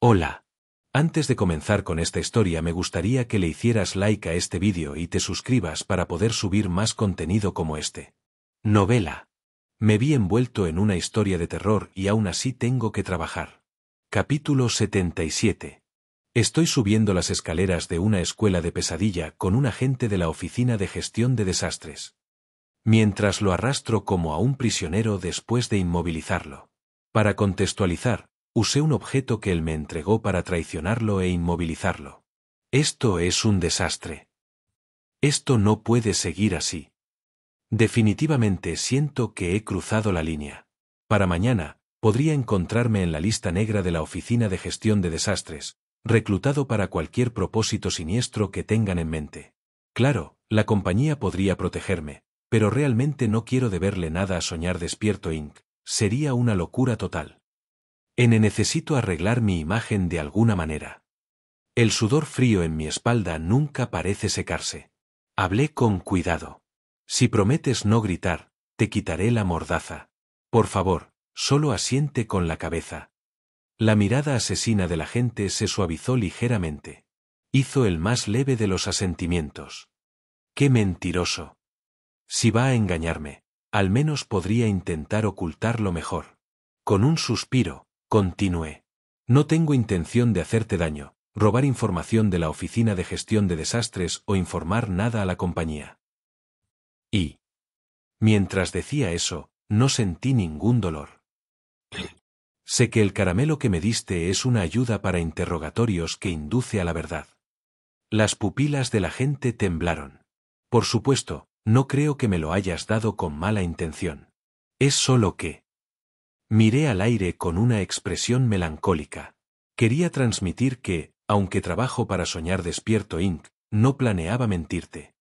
Hola. Antes de comenzar con esta historia me gustaría que le hicieras like a este vídeo y te suscribas para poder subir más contenido como este. Novela. Me vi envuelto en una historia de terror y aún así tengo que trabajar. Capítulo 77. Estoy subiendo las escaleras de una escuela de pesadilla con un agente de la Oficina de Gestión de Desastres. Mientras lo arrastro como a un prisionero después de inmovilizarlo. Para contextualizar, usé un objeto que él me entregó para traicionarlo e inmovilizarlo. Esto es un desastre. Esto no puede seguir así. Definitivamente siento que he cruzado la línea. Para mañana, podría encontrarme en la lista negra de la Oficina de Gestión de Desastres, reclutado para cualquier propósito siniestro que tengan en mente. Claro, la compañía podría protegerme, pero realmente no quiero deberle nada a Soñar Despierto Inc. Sería una locura total. Necesito arreglar mi imagen de alguna manera. El sudor frío en mi espalda nunca parece secarse. Hablé con cuidado. Si prometes no gritar, te quitaré la mordaza. Por favor, solo asiente con la cabeza. La mirada asesina de la gente se suavizó ligeramente. Hizo el más leve de los asentimientos. ¡Qué mentiroso! Si va a engañarme, al menos podría intentar ocultarlo mejor. Con un suspiro, continué. No tengo intención de hacerte daño, robar información de la Oficina de Gestión de Desastres o informar nada a la compañía. Y, mientras decía eso, no sentí ningún dolor. Sé que el caramelo que me diste es una ayuda para interrogatorios que induce a la verdad. Las pupilas de la gente temblaron. Por supuesto, no creo que me lo hayas dado con mala intención. Es solo que... Miré al aire con una expresión melancólica. Quería transmitir que, aunque trabajo para Soñar Despierto Inc., no planeaba mentirte.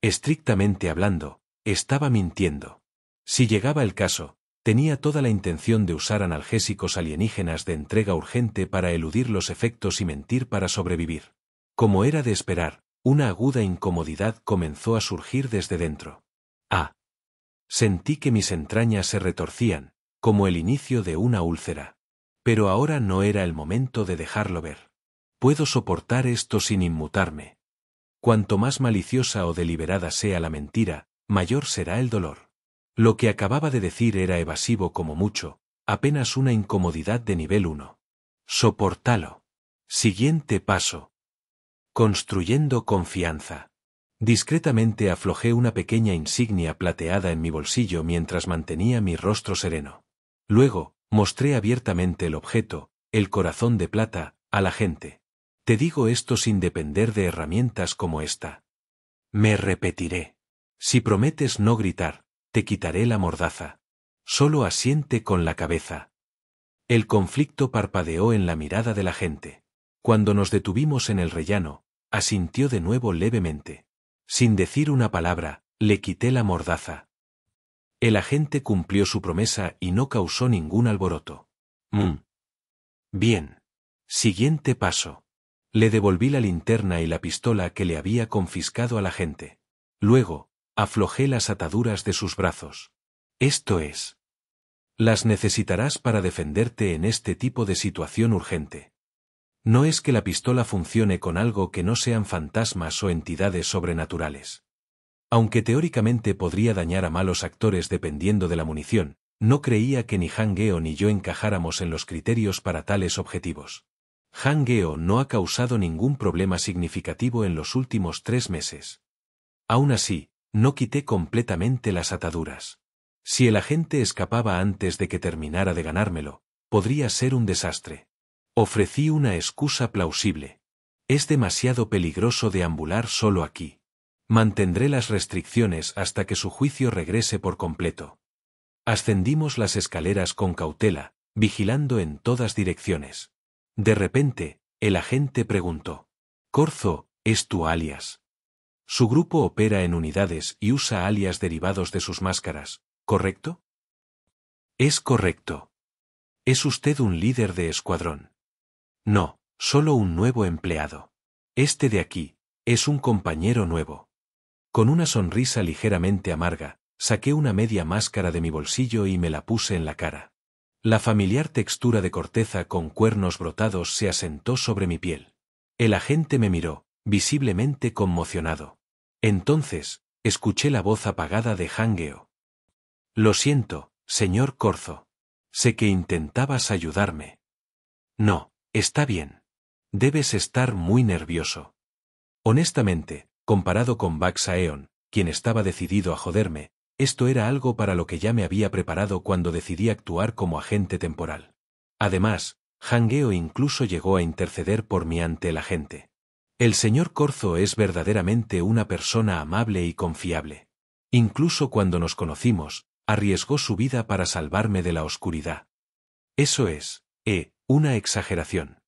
Estrictamente hablando, estaba mintiendo. Si llegaba el caso, tenía toda la intención de usar analgésicos alienígenas de entrega urgente para eludir los efectos y mentir para sobrevivir. Como era de esperar, una aguda incomodidad comenzó a surgir desde dentro. Sentí que mis entrañas se retorcían, como el inicio de una úlcera. Pero ahora no era el momento de dejarlo ver. Puedo soportar esto sin inmutarme. Cuanto más maliciosa o deliberada sea la mentira, mayor será el dolor. Lo que acababa de decir era evasivo como mucho, apenas una incomodidad de nivel 1. Soportalo. Siguiente paso. Construyendo confianza. Discretamente aflojé una pequeña insignia plateada en mi bolsillo mientras mantenía mi rostro sereno. Luego, mostré abiertamente el objeto, el corazón de plata, a la gente. Te digo esto sin depender de herramientas como esta. Me repetiré. Si prometes no gritar, te quitaré la mordaza. Solo asiente con la cabeza. El conflicto parpadeó en la mirada de la gente. Cuando nos detuvimos en el rellano, asintió de nuevo levemente. Sin decir una palabra, le quité la mordaza. El agente cumplió su promesa y no causó ningún alboroto. Bien. Siguiente paso. Le devolví la linterna y la pistola que le había confiscado al agente. Luego, aflojé las ataduras de sus brazos. Esto es. Las necesitarás para defenderte en este tipo de situación urgente. No es que la pistola funcione con algo que no sean fantasmas o entidades sobrenaturales. Aunque teóricamente podría dañar a malos actores dependiendo de la munición, no creía que ni Han Geo ni yo encajáramos en los criterios para tales objetivos. Han Geo no ha causado ningún problema significativo en los últimos 3 meses. Aún así, no quité completamente las ataduras. Si el agente escapaba antes de que terminara de ganármelo, podría ser un desastre. Ofrecí una excusa plausible. Es demasiado peligroso deambular solo aquí. Mantendré las restricciones hasta que su juicio regrese por completo. Ascendimos las escaleras con cautela, vigilando en todas direcciones. De repente, el agente preguntó. Corzo, ¿es tu alias? Su grupo opera en unidades y usa alias derivados de sus máscaras, ¿correcto? Es correcto. ¿Es usted un líder de escuadrón? No, solo un nuevo empleado. Este de aquí, es un compañero nuevo. Con una sonrisa ligeramente amarga, saqué una media máscara de mi bolsillo y me la puse en la cara. La familiar textura de corteza con cuernos brotados se asentó sobre mi piel. El agente me miró, visiblemente conmocionado. Entonces, escuché la voz apagada de Hangeo. Lo siento, señor Corzo. Sé que intentabas ayudarme. No, está bien. Debes estar muy nervioso. Honestamente, comparado con Baxaeon, quien estaba decidido a joderme, esto era algo para lo que ya me había preparado cuando decidí actuar como agente temporal. Además, Hangeo incluso llegó a interceder por mí ante el agente. El señor Corzo es verdaderamente una persona amable y confiable. Incluso cuando nos conocimos, arriesgó su vida para salvarme de la oscuridad. Eso es, una exageración.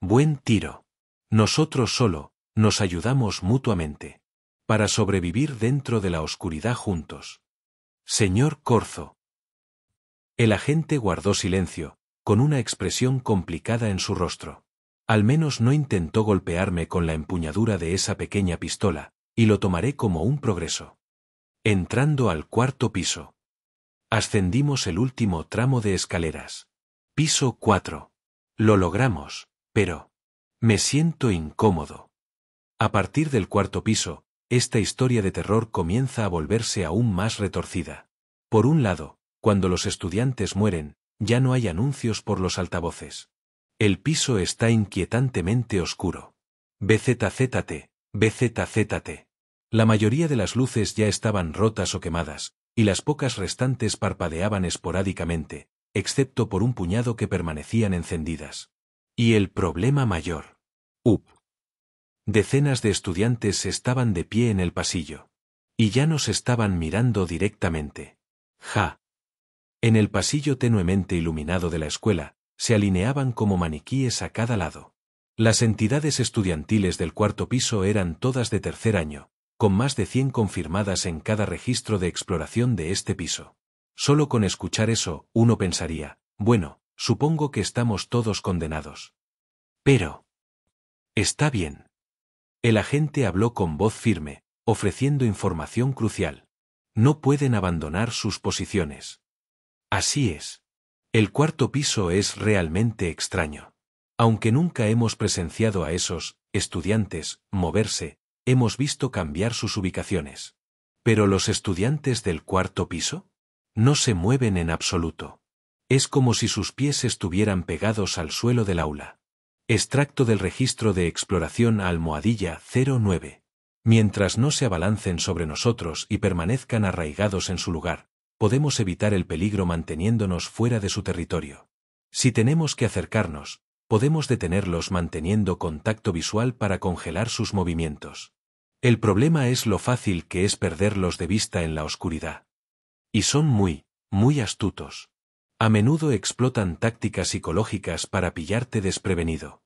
Buen tiro. Nosotros solo, nos ayudamos mutuamente. Para sobrevivir dentro de la oscuridad juntos. Señor Corzo. El agente guardó silencio, con una expresión complicada en su rostro. Al menos no intentó golpearme con la empuñadura de esa pequeña pistola, y lo tomaré como un progreso. Entrando al cuarto piso. Ascendimos el último tramo de escaleras. Piso 4. Lo logramos, pero... me siento incómodo. A partir del cuarto piso, esta historia de terror comienza a volverse aún más retorcida. Por un lado, cuando los estudiantes mueren, ya no hay anuncios por los altavoces. El piso está inquietantemente oscuro. BZZT, BZZT. La mayoría de las luces ya estaban rotas o quemadas, y las pocas restantes parpadeaban esporádicamente, excepto por un puñado que permanecían encendidas. Y el problema mayor. Decenas de estudiantes estaban de pie en el pasillo. Y ya nos estaban mirando directamente. Ja. En el pasillo tenuemente iluminado de la escuela, se alineaban como maniquíes a cada lado. Las entidades estudiantiles del cuarto piso eran todas de tercer año, con más de 100 confirmadas en cada registro de exploración de este piso. Solo con escuchar eso, uno pensaría, bueno, supongo que estamos todos condenados. Pero... está bien. El agente habló con voz firme, ofreciendo información crucial. No pueden abandonar sus posiciones. Así es. El cuarto piso es realmente extraño. Aunque nunca hemos presenciado a esos estudiantes moverse, hemos visto cambiar sus ubicaciones. ¿Pero los estudiantes del cuarto piso? No se mueven en absoluto. Es como si sus pies estuvieran pegados al suelo del aula. Extracto del registro de exploración almohadilla 09. Mientras no se abalancen sobre nosotros y permanezcan arraigados en su lugar, podemos evitar el peligro manteniéndonos fuera de su territorio. Si tenemos que acercarnos, podemos detenerlos manteniendo contacto visual para congelar sus movimientos. El problema es lo fácil que es perderlos de vista en la oscuridad. Y son muy astutos. A menudo explotan tácticas psicológicas para pillarte desprevenido.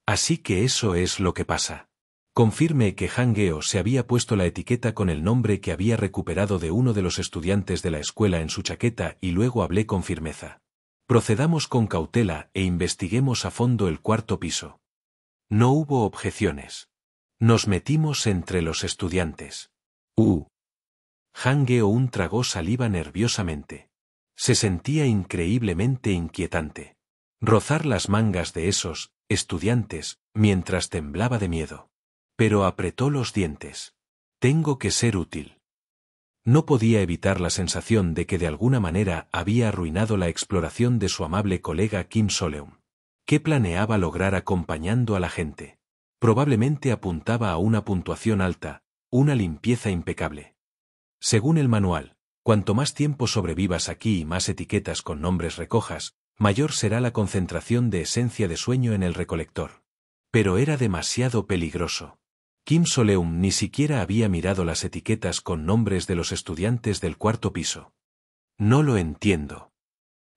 Así que eso es lo que pasa. Confirme que Hangeo se había puesto la etiqueta con el nombre que había recuperado de uno de los estudiantes de la escuela en su chaqueta y luego hablé con firmeza. Procedamos con cautela e investiguemos a fondo el cuarto piso. No hubo objeciones. Nos metimos entre los estudiantes. Hangeo tragó saliva nerviosamente. Se sentía increíblemente inquietante. Rozar las mangas de esos estudiantes mientras temblaba de miedo. Pero apretó los dientes. Tengo que ser útil. No podía evitar la sensación de que de alguna manera había arruinado la exploración de su amable colega Kim Soleum. ¿Qué planeaba lograr acompañando a la gente? Probablemente apuntaba a una puntuación alta, una limpieza impecable. Según el manual, cuanto más tiempo sobrevivas aquí y más etiquetas con nombres recojas, mayor será la concentración de esencia de sueño en el recolector. Pero era demasiado peligroso. Kim Soleum ni siquiera había mirado las etiquetas con nombres de los estudiantes del cuarto piso. No lo entiendo.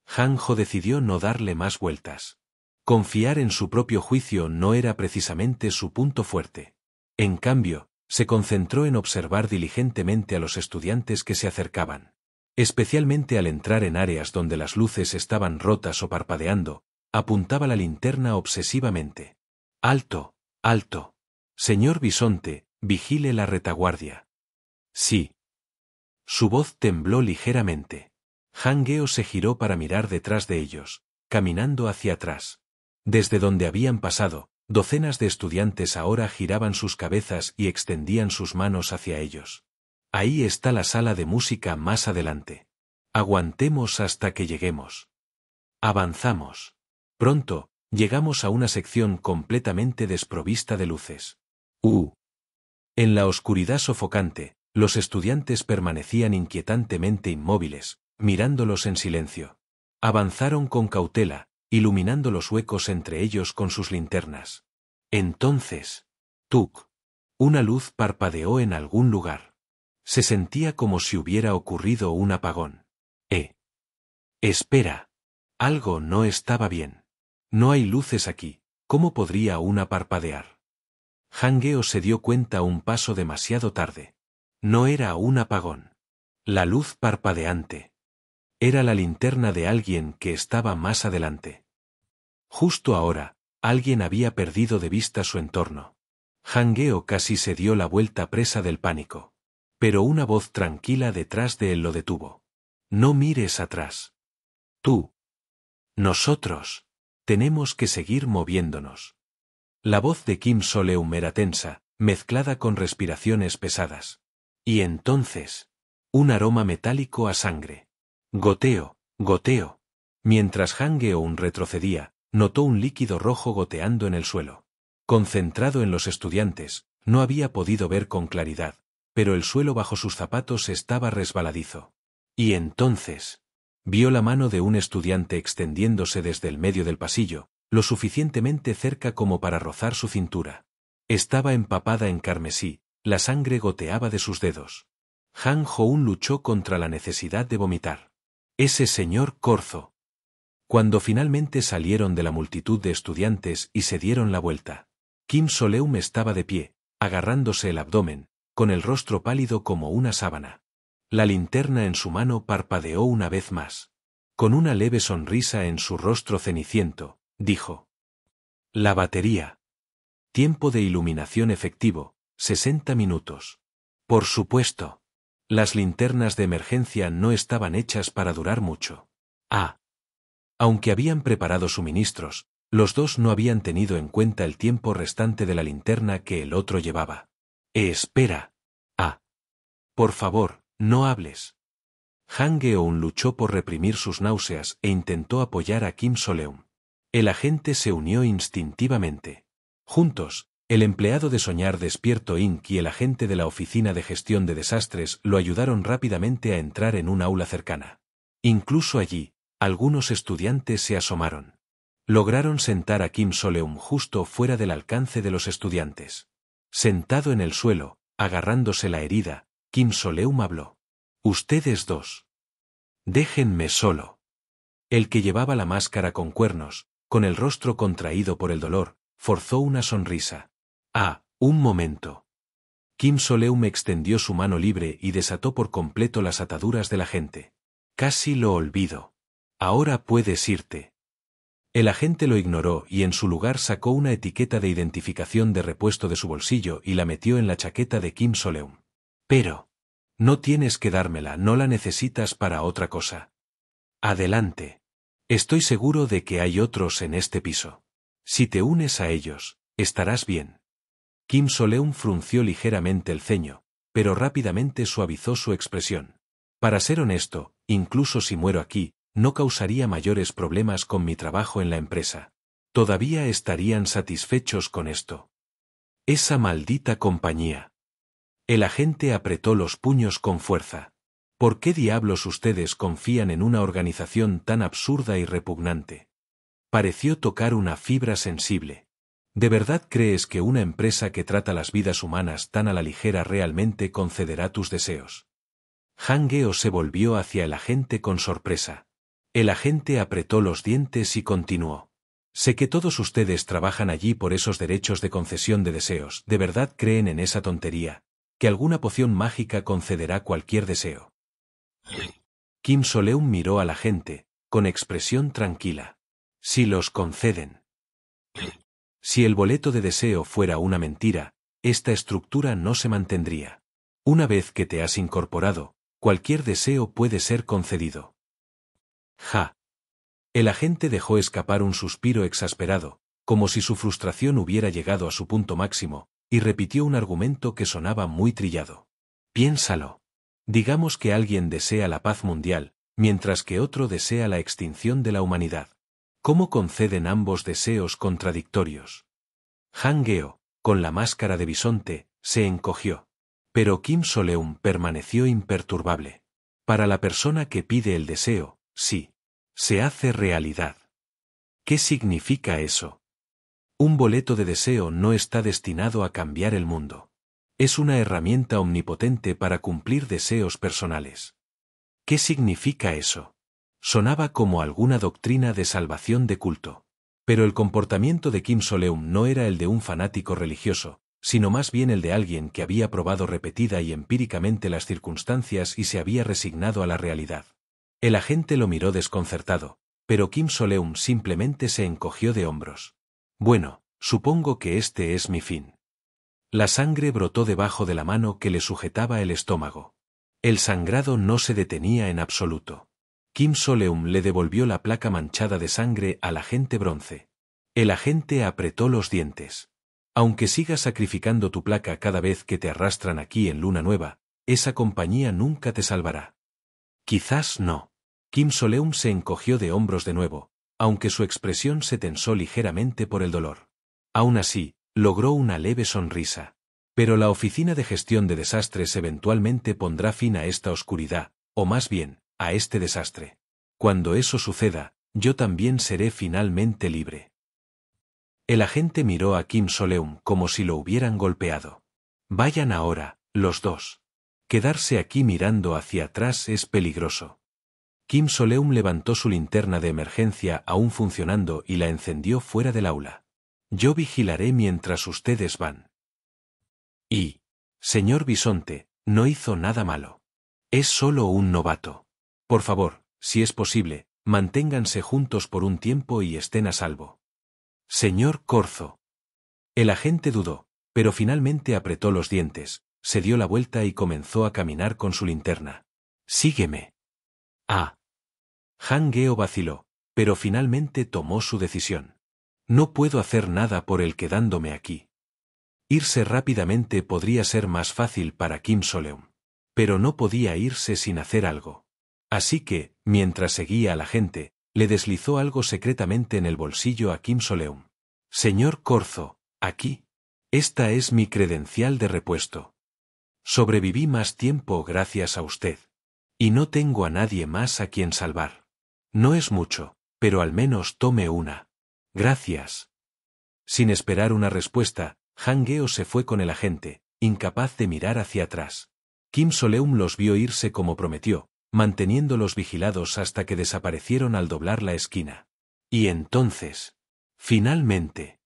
Hanjo decidió no darle más vueltas. Confiar en su propio juicio no era precisamente su punto fuerte. En cambio, se concentró en observar diligentemente a los estudiantes que se acercaban. Especialmente al entrar en áreas donde las luces estaban rotas o parpadeando, apuntaba la linterna obsesivamente. ¡Alto, alto! Señor Bisonte, vigile la retaguardia. Sí. Su voz tembló ligeramente. Han Geo se giró para mirar detrás de ellos, caminando hacia atrás. Desde donde habían pasado, docenas de estudiantes ahora giraban sus cabezas y extendían sus manos hacia ellos. Ahí está la sala de música más adelante. Aguantemos hasta que lleguemos. Avanzamos. Pronto, llegamos a una sección completamente desprovista de luces. En la oscuridad sofocante, los estudiantes permanecían inquietantemente inmóviles, mirándolos en silencio. Avanzaron con cautela, iluminando los huecos entre ellos con sus linternas. Entonces, ¡tuc! Una luz parpadeó en algún lugar. Se sentía como si hubiera ocurrido un apagón. Espera. Algo no estaba bien. No hay luces aquí, ¿cómo podría una parpadear? Han Geo se dio cuenta un paso demasiado tarde. No era un apagón. La luz parpadeante. Era la linterna de alguien que estaba más adelante. Justo ahora, alguien había perdido de vista su entorno. Han Geo casi se dio la vuelta presa del pánico. Pero una voz tranquila detrás de él lo detuvo. No mires atrás. Tú. Nosotros. Tenemos que seguir moviéndonos. La voz de Kim So-leum era tensa, mezclada con respiraciones pesadas. Y entonces, un aroma metálico a sangre. Goteo, goteo. Mientras Han Geo retrocedía, notó un líquido rojo goteando en el suelo. Concentrado en los estudiantes, no había podido ver con claridad, pero el suelo bajo sus zapatos estaba resbaladizo. Y entonces, vio la mano de un estudiante extendiéndose desde el medio del pasillo, lo suficientemente cerca como para rozar su cintura. Estaba empapada en carmesí, la sangre goteaba de sus dedos. Han Joon luchó contra la necesidad de vomitar. Ese señor Corzo. Cuando finalmente salieron de la multitud de estudiantes y se dieron la vuelta, Kim So-leum estaba de pie, agarrándose el abdomen, con el rostro pálido como una sábana. La linterna en su mano parpadeó una vez más. Con una leve sonrisa en su rostro ceniciento, dijo: La batería. Tiempo de iluminación efectivo, 60 minutos. Por supuesto. Las linternas de emergencia no estaban hechas para durar mucho. Aunque habían preparado suministros, los dos no habían tenido en cuenta el tiempo restante de la linterna que el otro llevaba. Espera. Por favor, no hables. Han Geon luchó por reprimir sus náuseas e intentó apoyar a Kim So-leum. El agente se unió instintivamente. Juntos, el empleado de Soñar Despierto Inc. y el agente de la Oficina de Gestión de Desastres lo ayudaron rápidamente a entrar en un aula cercana. Incluso allí, algunos estudiantes se asomaron. Lograron sentar a Kim So-leum justo fuera del alcance de los estudiantes. Sentado en el suelo, agarrándose la herida, Kim So-leum habló. Ustedes dos. Déjenme solo. El que llevaba la máscara con cuernos, con el rostro contraído por el dolor, forzó una sonrisa. Un momento. Kim So-leum extendió su mano libre y desató por completo las ataduras del agente. Casi lo olvido. Ahora puedes irte. El agente lo ignoró y en su lugar sacó una etiqueta de identificación de repuesto de su bolsillo y la metió en la chaqueta de Kim So-leum. Pero, no tienes que dármela, no la necesitas para otra cosa. Adelante. Estoy seguro de que hay otros en este piso. Si te unes a ellos, estarás bien. Kim So-leum frunció ligeramente el ceño, pero rápidamente suavizó su expresión. Para ser honesto, incluso si muero aquí, no causaría mayores problemas con mi trabajo en la empresa. Todavía estarían satisfechos con esto. Esa maldita compañía. El agente apretó los puños con fuerza. ¿Por qué diablos ustedes confían en una organización tan absurda y repugnante? Pareció tocar una fibra sensible. ¿De verdad crees que una empresa que trata las vidas humanas tan a la ligera realmente concederá tus deseos? Han Geo se volvió hacia el agente con sorpresa. El agente apretó los dientes y continuó. Sé que todos ustedes trabajan allí por esos derechos de concesión de deseos. ¿De verdad creen en esa tontería? Que alguna poción mágica concederá cualquier deseo. Kim So-leum miró al agente, con expresión tranquila. Si los conceden. Si el boleto de deseo fuera una mentira, esta estructura no se mantendría. Una vez que te has incorporado, cualquier deseo puede ser concedido. Ja. El agente dejó escapar un suspiro exasperado, como si su frustración hubiera llegado a su punto máximo, y repitió un argumento que sonaba muy trillado. Piénsalo. Digamos que alguien desea la paz mundial, mientras que otro desea la extinción de la humanidad. ¿Cómo conceden ambos deseos contradictorios? Han Geo, con la máscara de bisonte, se encogió. Pero Kim Soleum permaneció imperturbable. Para la persona que pide el deseo, sí. Se hace realidad. ¿Qué significa eso? Un boleto de deseo no está destinado a cambiar el mundo. Es una herramienta omnipotente para cumplir deseos personales. ¿Qué significa eso? Sonaba como alguna doctrina de salvación de culto. Pero el comportamiento de Kim Soleum no era el de un fanático religioso, sino más bien el de alguien que había probado repetida y empíricamente las circunstancias y se había resignado a la realidad. El agente lo miró desconcertado, pero Kim Soleum simplemente se encogió de hombros. Bueno, supongo que este es mi fin. La sangre brotó debajo de la mano que le sujetaba el estómago. El sangrado no se detenía en absoluto. Kim Soleum le devolvió la placa manchada de sangre al agente bronce. El agente apretó los dientes. Aunque sigas sacrificando tu placa cada vez que te arrastran aquí en Luna Nueva, esa compañía nunca te salvará. Quizás no. Kim Soleum se encogió de hombros de nuevo, aunque su expresión se tensó ligeramente por el dolor. Aún así, logró una leve sonrisa. Pero la Oficina de Gestión de Desastres eventualmente pondrá fin a esta oscuridad, o más bien, a este desastre. Cuando eso suceda, yo también seré finalmente libre. El agente miró a Kim Soleum como si lo hubieran golpeado. Vayan ahora, los dos. Quedarse aquí mirando hacia atrás es peligroso. Kim Soleum levantó su linterna de emergencia aún funcionando y la encendió fuera del aula. Yo vigilaré mientras ustedes van. Y, señor Bisonte, no hizo nada malo. Es solo un novato. Por favor, si es posible, manténganse juntos por un tiempo y estén a salvo. Señor Corzo. El agente dudó, pero finalmente apretó los dientes, se dio la vuelta y comenzó a caminar con su linterna. Sígueme. Ah. Han Geo vaciló, pero finalmente tomó su decisión. No puedo hacer nada por él quedándome aquí. Irse rápidamente podría ser más fácil para Kim Soleum. Pero no podía irse sin hacer algo. Así que, mientras seguía a la gente, le deslizó algo secretamente en el bolsillo a Kim Soleum. Señor Corzo, aquí. Esta es mi credencial de repuesto. Sobreviví más tiempo gracias a usted. Y no tengo a nadie más a quien salvar. No es mucho, pero al menos tome una. Gracias. Sin esperar una respuesta, Han Geo se fue con el agente, incapaz de mirar hacia atrás. Kim Soleum los vio irse como prometió, manteniéndolos vigilados hasta que desaparecieron al doblar la esquina. Y entonces, finalmente,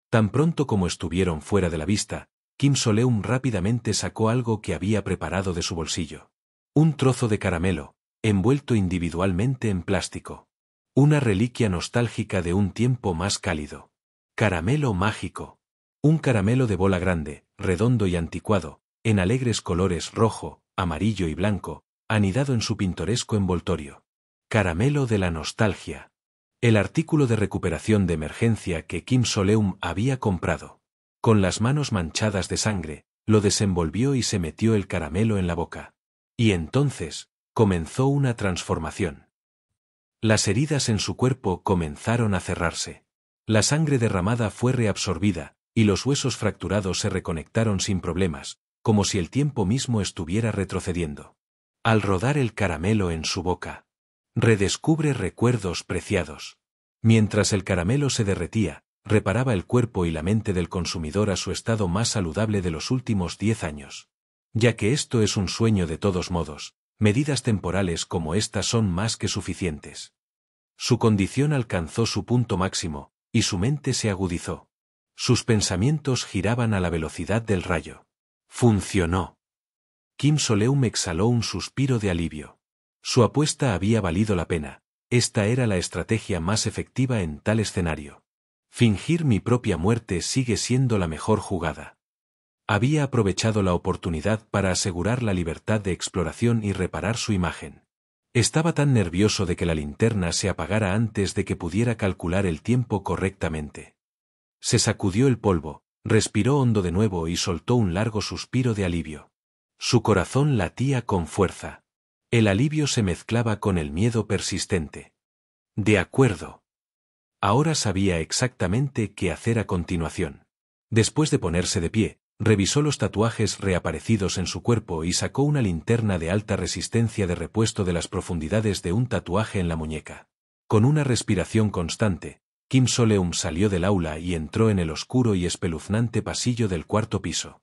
tan pronto como estuvieron fuera de la vista, Kim Soleum rápidamente sacó algo que había preparado de su bolsillo. Un trozo de caramelo, envuelto individualmente en plástico. Una reliquia nostálgica de un tiempo más cálido. Caramelo mágico. Un caramelo de bola grande, redondo y anticuado, en alegres colores rojo, amarillo y blanco, anidado en su pintoresco envoltorio. Caramelo de la nostalgia. El artículo de recuperación de emergencia que Kim Soleum había comprado. Con las manos manchadas de sangre, lo desenvolvió y se metió el caramelo en la boca. Y entonces, comenzó una transformación. Las heridas en su cuerpo comenzaron a cerrarse. La sangre derramada fue reabsorbida, y los huesos fracturados se reconectaron sin problemas, como si el tiempo mismo estuviera retrocediendo. Al rodar el caramelo en su boca, redescubre recuerdos preciados. Mientras el caramelo se derretía, reparaba el cuerpo y la mente del consumidor a su estado más saludable de los últimos 10 años. Ya que esto es un sueño de todos modos, medidas temporales como estas son más que suficientes. Su condición alcanzó su punto máximo, y su mente se agudizó. Sus pensamientos giraban a la velocidad del rayo. Funcionó. Kim Soleum exhaló un suspiro de alivio. Su apuesta había valido la pena. Esta era la estrategia más efectiva en tal escenario. Fingir mi propia muerte sigue siendo la mejor jugada. Había aprovechado la oportunidad para asegurar la libertad de exploración y reparar su imagen. Estaba tan nervioso de que la linterna se apagara antes de que pudiera calcular el tiempo correctamente. Se sacudió el polvo, respiró hondo de nuevo y soltó un largo suspiro de alivio. Su corazón latía con fuerza. El alivio se mezclaba con el miedo persistente. De acuerdo. Ahora sabía exactamente qué hacer a continuación. Después de ponerse de pie, revisó los tatuajes reaparecidos en su cuerpo y sacó una linterna de alta resistencia de repuesto de las profundidades de un tatuaje en la muñeca. Con una respiración constante, Kim So-leum salió del aula y entró en el oscuro y espeluznante pasillo del cuarto piso.